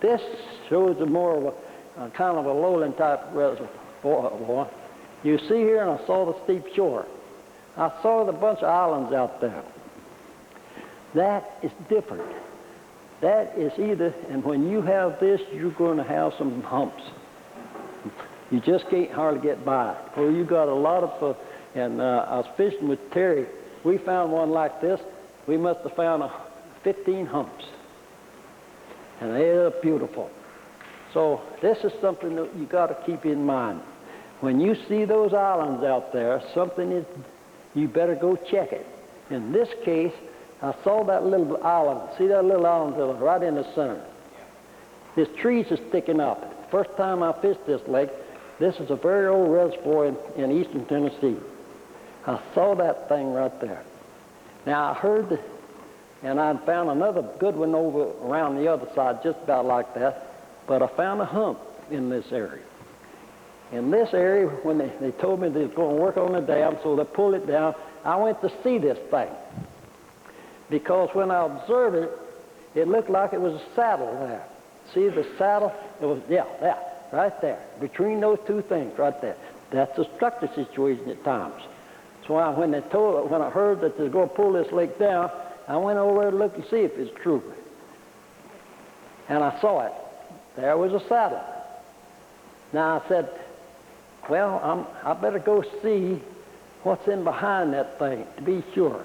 This shows a more of a kind of a lowland type reservoir. You see here, and I saw the steep shore. I saw the bunch of islands out there. That is different. That is either, and when you have this, you're going to have some humps. You just can't hardly get by. Well, you got a lot of, and I was fishing with Terry. We found one like this. We must have found 15 humps. And they're beautiful. So this is something that you got to keep in mind. When you see those islands out there, something is, you better go check it. In this case, I saw that little island. See that little island right in the center? This trees are sticking up. First time I fished this lake, this is a very old reservoir in eastern Tennessee. I saw that thing right there. Now I heard, and I found another good one over around the other side, just about like that, but I found a hump in this area. In this area, when they told me they were going to work on the dam, so they pulled it down, I went to see this thing. Because when I observed it, it looked like it was a saddle there. See the saddle? It was, yeah, right there. Between those two things, right there. That's a structure situation at times. So when I heard that they were going to pull this lake down, I went over to look and see if it's true. And I saw it. There was a saddle. Now I said, well, I better go see what's in behind that thing to be sure.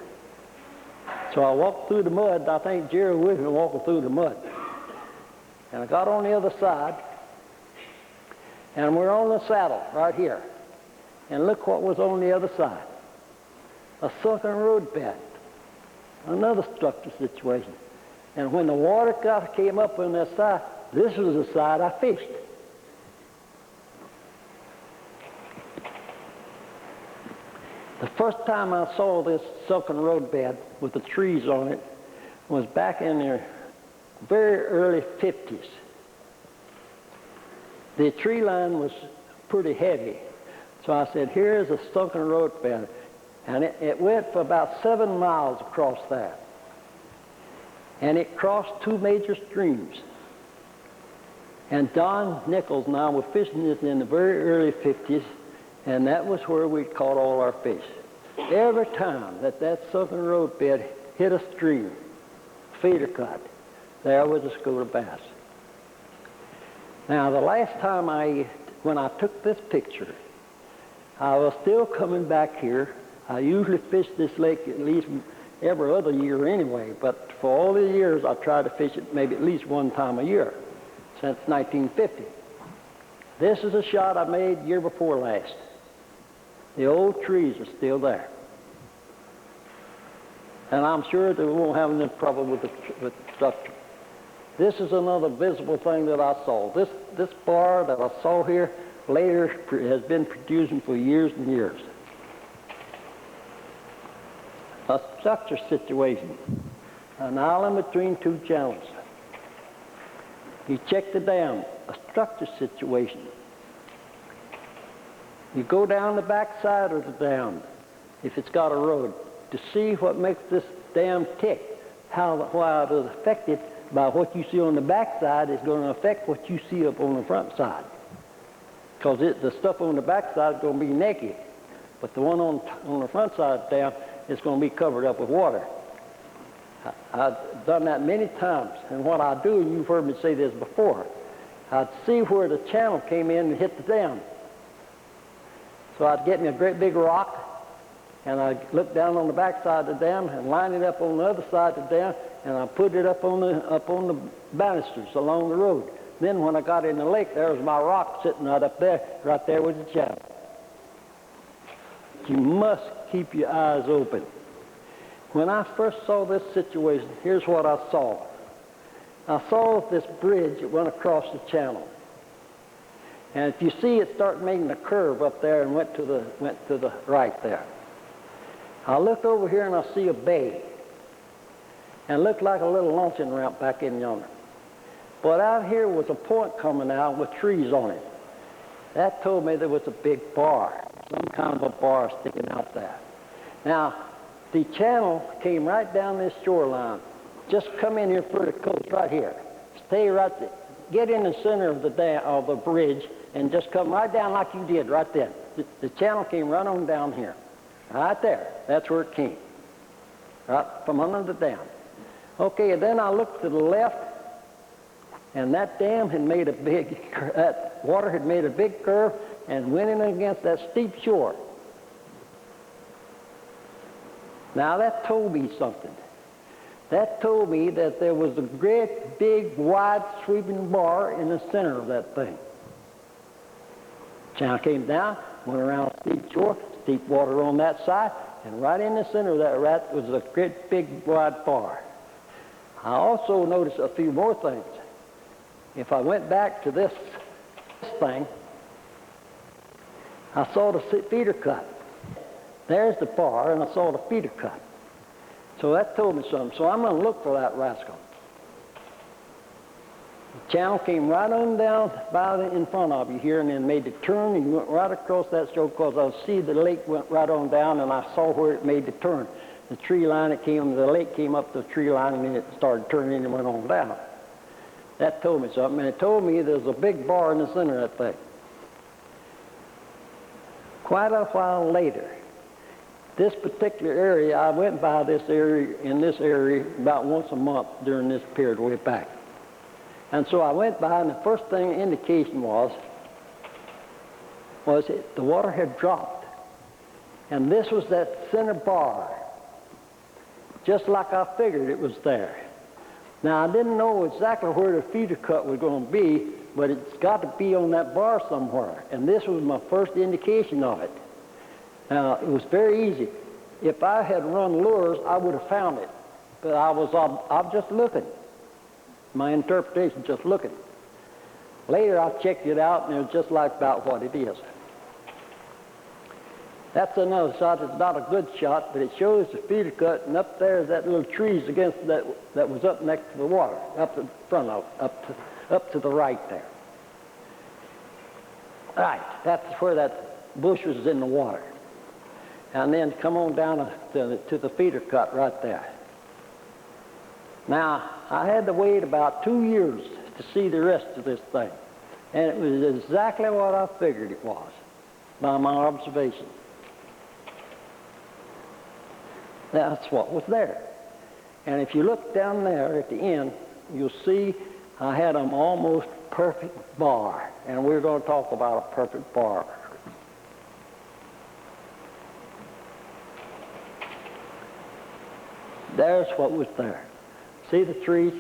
So I walked through the mud. I think Jerry was with me walking through the mud. And I got on the other side, and we're on the saddle right here. And look what was on the other side. A sunken road bed. Another structure situation. And when the water came up on that side, this was the side I fished. The first time I saw this sunken road bed with the trees on it was back in the very early 50s. The tree line was pretty heavy. So I said, here's a sunken road bed. And it went for about 7 miles across there. And it crossed two major streams. And Don Nichols and I were fishing this in the very early 50s, and that was where we caught all our fish. Every time that sunken road bed hit a stream, feeder cut, there was a school of bass. Now, the last time when I took this picture, I was still coming back here. I usually fish this lake at least every other year anyway, but for all the years I tried to fish it maybe at least one time a year since 1950. This is a shot I made year before last. The old trees are still there. And I'm sure that we won't have any trouble with the structure. This is another visible thing that I saw. This bar that I saw here later has been producing for years and years. A structure situation. An island between two channels. You check the dam. A structure situation. You go down the back side of the dam, if it's got a road, to see what makes this dam tick. Why it is affected by what you see on the back side is going to affect what you see up on the front side. Because the stuff on the back side is going to be naked, but the one on the front side of the dam is going to be covered up with water. I've done that many times, and what I do, and you've heard me say this before, I'd see where the channel came in and hit the dam. So I'd get me a great big rock, and I'd look down on the back side of the dam and line it up on the other side of the dam, and I'd put it up on the banisters along the road. Then when I got in the lake, there was my rock sitting right up there, right there with the channel. You must keep your eyes open. When I first saw this situation, here's what I saw. I saw this bridge that went across the channel. And if you see it start making a curve up there and went to the right there. I look over here and I see a bay. And it looked like a little launching ramp back in yonder. But out here was a point coming out with trees on it. That told me there was a big bar, some kind of a bar sticking out there. Now, the channel came right down this shoreline. Just come in here pretty close right here. Stay right there. get in the center of the dam, of the bridge, and just come right down like you did right then. The channel came right on down here. Right there. That's where it came. Right from under the dam. Okay, and then I looked to the left, and that dam had made a big, that water had made a big curve and went in against that steep shore. Now that told me something. That told me that there was a great, big, wide, sweeping bar in the center of that thing. Channel came down, went around a steep shore, steep water on that side, and right in the center of that rat was a great, big, wide bar. I also noticed a few more things. If I went back to this thing, I saw the feeder cut. There's the bar, and I saw the feeder cut. So that told me something. So I'm going to look for that rascal. The channel came right on down in front of you here, and then made the turn and went right across that shore, because I see the lake went right on down, and I saw where it made the turn. The tree line, the lake came up the tree line, and then it started turning and went on down. That told me something, and it told me there's a big bar in the center of that thing. Quite a while later, this particular area, I went by this area, in this area, about once a month during this period way back. And so I went by, and the first thing indication was the water had dropped. And this was that center bar, just like I figured it was there. Now, I didn't know exactly where the feeder cut was going to be, but it's got to be on that bar somewhere. And this was my first indication of it. Now, it was very easy. If I had run lures, I would have found it. But I'm just looking. My interpretation, just looking. Later, I checked it out, and it was just like about what it is. That's another shot. It's not a good shot, but it shows the feeder cut, and up there is that little trees against that was up next to the water, up in front of, up to the right there. Right, that's where that bush was in the water. And then come on down to the feeder cut right there. Now, I had to wait about 2 years to see the rest of this thing. And it was exactly what I figured it was by my observation. That's what was there. And if you look down there at the end, you'll see I had an almost perfect bar. And we're going to talk about a perfect bar. There's what was there. See the trees?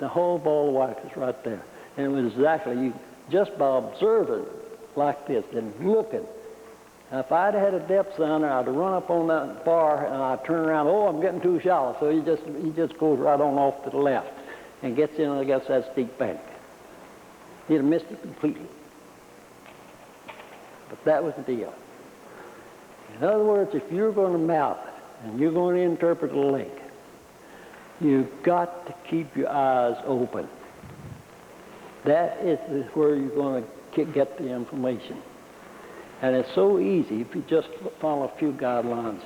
The whole ball of wax is right there. And it was exactly, just by observing like this and looking. Now, if I'd had a depth sounder, I'd have run up on that bar and I'd turn around, oh, I'm getting too shallow. So he just goes right on off to the left and gets in against that steep bank. He'd have missed it completely. But that was the deal. In other words, if you're going to mouth and you're going to interpret a lake, you've got to keep your eyes open. That is where you're going to get the information. And it's so easy if you just follow a few guidelines.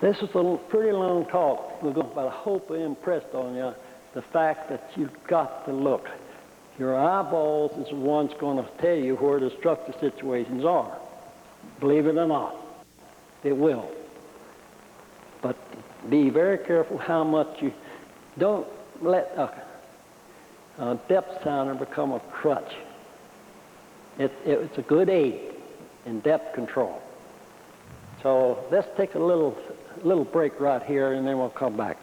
This is a pretty long talk, but I hope I impressed on you the fact that you've got to look. Your eyeballs is the one's going to tell you where the structure situations are. Believe it or not, it will. But be very careful how much you don't let a depth sounder become a crutch. It's a good aid in depth control. So let's take a little break right here, and then we'll come back.